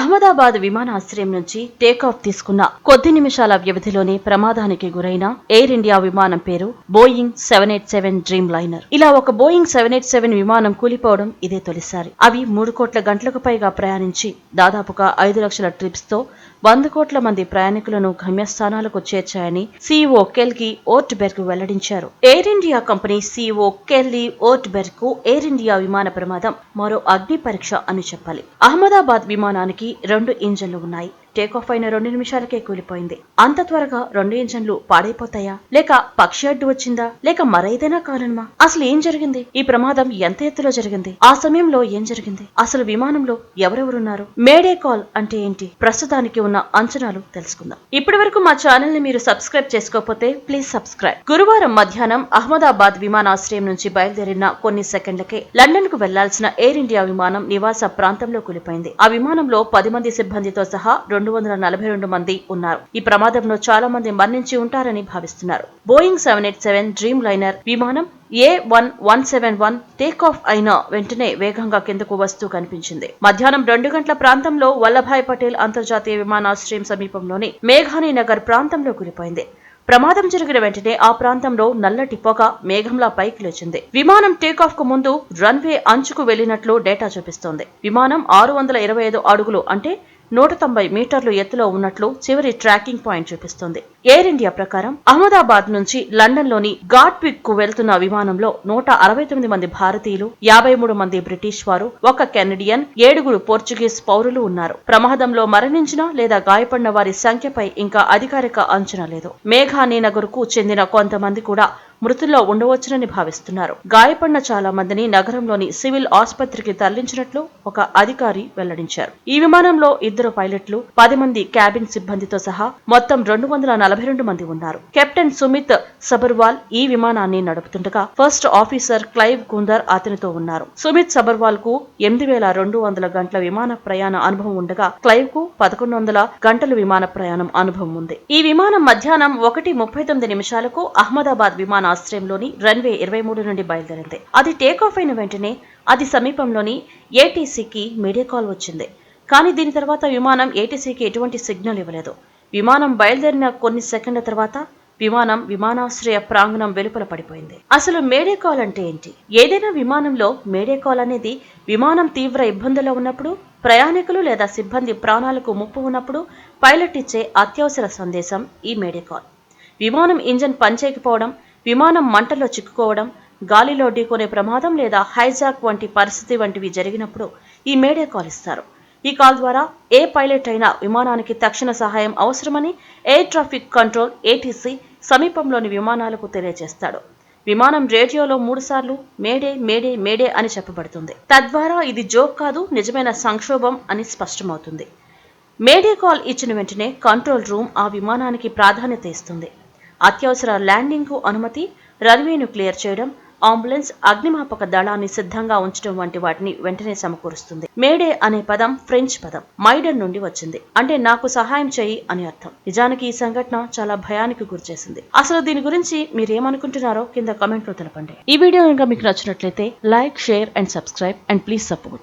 అహ్మదాబాద్ విమానాశ్రయం నుంచి టేకాఫ్ తీసుకున్న కొద్ది నిమిషాల వ్యవధిలోనే ప్రమాదానికి గురైన ఎయిర్ ఇండియా విమానం పేరు బోయింగ్ 787 డ్రీమ్ లైనర్. ఇలా ఒక బోయింగ్ 787 విమానం కూలిపోవడం ఇదే తొలిసారి. అవి 3 కోట్ల గంటలకు పైగా ప్రయాణించి దాదాపుగా 5 లక్షల ట్రిప్స్ తో 100 కోట్ల మంది ప్రయాణికులను గమ్యస్థానాలకు చేర్చాయని సీఈఓ కెల్గి ఓర్ట్బెర్గ్ వెల్లడించారు. Air India company CEO Kelly Ortberg కు ఎయిర్ ఇండియా విమాన ప్రమాదం మరో అగ్ని పరీక్ష అని చెప్పాలి. అహ్మదాబాద్ విమానానికి 2 ఇంజన్లు ఉన్నాయి. టేకాఫ్ అయిన 2 నిమిషాలకే కూలిపోయింది. అంత త్వరగా 2 ఇంజన్లు పాడైపోతాయా, లేక పక్షి అడ్డు వచ్చిందా, లేక మరేదైనా కారణమా? అసలు ఏం జరిగింది? ఈ ప్రమాదం ఎంత ఎత్తులో జరిగింది? ఆ సమయంలో ఏం జరిగింది? అసలు విమానంలో ఎవరెవరున్నారు? మేడే కాల్ అంటే ఏంటి? ప్రస్తుతానికి ఉన్న అంచనాలు తెలుసుకుందాం. ఇప్పటి వరకు మా ఛానల్ ని మీరు సబ్స్క్రైబ్ చేసుకోకపోతే ప్లీజ్ సబ్స్క్రైబ్. గురువారం మధ్యాహ్నం అహ్మదాబాద్ విమానాశ్రయం నుంచి బయలుదేరిన కొన్ని సెకండ్లకే లండన్ కు వెళ్లాల్సిన ఎయిర్ ఇండియా విమానం నివాస ప్రాంతంలో కూలిపోయింది. ఆ విమానంలో 10 మంది సిబ్బందితో సహా 242 మంది ఉన్నారు. ఈ ప్రమాదంలో చాలా మంది మరణించి ఉంటారని భావిస్తున్నారు. బోయింగ్ 787 డ్రీమ్ లైనర్ విమానం A1171 టేకాఫ్ అయిన వెంటనే వేగంగా కిందకు వస్తూ కనిపించింది. మధ్యాహ్నం 2 గంటల ప్రాంతంలో వల్లభాయ్ పటేల్ అంతర్జాతీయ విమానాశ్రయం సమీపంలోని మేఘానీ నగర్ ప్రాంతంలో కూలిపోయింది. ప్రమాదం జరిగిన వెంటనే ఆ ప్రాంతంలో నల్లటి పొగ మేఘంలా పైకి లేచింది. విమానం టేకాఫ్ కు ముందు రన్వే అంచుకు వెళ్లినట్లు డేటా చూపిస్తోంది. విమానం 625 అడుగులు అంటే 190 మీటర్లు ఎత్తులో ఉన్నట్లు చివరి ట్రాకింగ్ పాయింట్ చూపిస్తుంది. ఎయిర్ ఇండియా ప్రకారం అహ్మదాబాద్ నుంచి లండన్ లోని గాట్విక్ కు వెళ్తున్న విమానంలో 169 మంది భారతీయులు, 53 మంది బ్రిటిష్ వారు, 1 కెనడియన్, 7 పోర్చుగీస్ పౌరులు ఉన్నారు. ప్రమాదంలో మరణించిన లేదా గాయపడిన వారి సంఖ్యపై ఇంకా అధికారిక అంచనా లేదు. మేఘానీ నగర్ కు చెందిన కొంతమంది కూడా మృతుల్లో ఉండవచ్చునని భావిస్తున్నారు. గాయపడిన చాలా మందిని నగరంలోని సివిల్ ఆసుపత్రికి తరలించినట్లు ఒక అధికారి వెల్లడించారు. ఈ విమానంలో 2 పైలట్లు, 10 మంది క్యాబిన్ సిబ్బందితో సహా మొత్తం 242 మంది ఉన్నారు. కెప్టెన్ సుమిత్ సబర్వాల్ ఈ విమానాన్ని నడుపుతుండగా ఫస్ట్ ఆఫీసర్ క్లైవ్ గుందర్ అతనితో ఉన్నారు. సుమిత్ సబర్వాల్ కు 8200 గంటల విమాన ప్రయాణ అనుభవం ఉండగా క్లైవ్ కు 1100 గంటల విమాన ప్రయాణం అనుభవం ఉంది. ఈ విమానం మధ్యాహ్నం 1:39 అహ్మదాబాద్ విమానాశ్రయంలోని రన్వే 23 నుండి బయలుదేరింది. అది టేకాఫ్ అయిన వెంటనే అది సమీపంలోని ఏటీసీకి మీడియా కాల్ వచ్చింది. కానీ దీని తర్వాత విమానం ఏటీసీకి ఎటువంటి సిగ్నల్ ఇవ్వలేదు. విమానం బయలుదేరిన కొన్ని సెకండ్ల తర్వాత విమానం విమానాశ్రయ ప్రాంగణం వెలుపల పడిపోయింది. అసలు మేడే కాల్ అంటే ఏంటి? ఏదైనా విమానంలో మేడే కాల్ అనేది విమానం తీవ్ర ఇబ్బందుల్లో ఉన్నప్పుడు, ప్రయాణికులు లేదా సిబ్బంది ప్రాణాలకు ముప్పు ఉన్నప్పుడు పైలట్ ఇచ్చే అత్యవసర సందేశం ఈ మేడే కాల్. విమానం ఇంజన్ పనిచేయకపోవడం, విమానం మంటల్లో చిక్కుకోవడం, గాలిలో ఢీకొనే ప్రమాదం లేదా హైజాక్ వంటి పరిస్థితి వంటివి జరిగినప్పుడు ఈ మేడే కాల్ ఇస్తారు. ఈ కాల్ ద్వారా ఏ పైలట్ అయినా విమానానికి తక్షణ సహాయం అవసరమని ఎయిర్ ట్రాఫిక్ కంట్రోల్ ఏటీసీ సమీపంలోని విమానాలకు తెలియజేస్తాడు. విమానం రేడియోలో 3 సార్లు మేడే మేడే మేడే అని చెప్పబడుతుంది. తద్వారా ఇది జోక్ కాదు, నిజమైన సంక్షోభం అని స్పష్టమవుతుంది. మేడే కాల్ ఇచ్చిన వెంటనే కంట్రోల్ రూమ్ ఆ విమానానికి ప్రాధాన్యత ఇస్తుంది. అత్యవసర ల్యాండింగ్ కు అనుమతి, రన్వేను క్లియర్ చేయడం, అంబులెన్స్, అగ్నిమాపక దళాన్ని సిద్ధంగా ఉంచడం వంటి వాటిని వెంటనే సమకూరుస్తుంది. మేడే అనే పదం ఫ్రెంచ్ పదం మైడన్ నుండి వచ్చింది. అంటే నాకు సహాయం చేయి అని అర్థం. నిజానికి ఈ సంఘటన చాలా భయానికి గురిచేసింది. అసలు దీని గురించి మీరేమనుకుంటున్నారో కింద కామెంట్ లో తెలపండి. ఈ వీడియో కనుక మీకు నచ్చినట్లయితే like, share and subscribe and please support.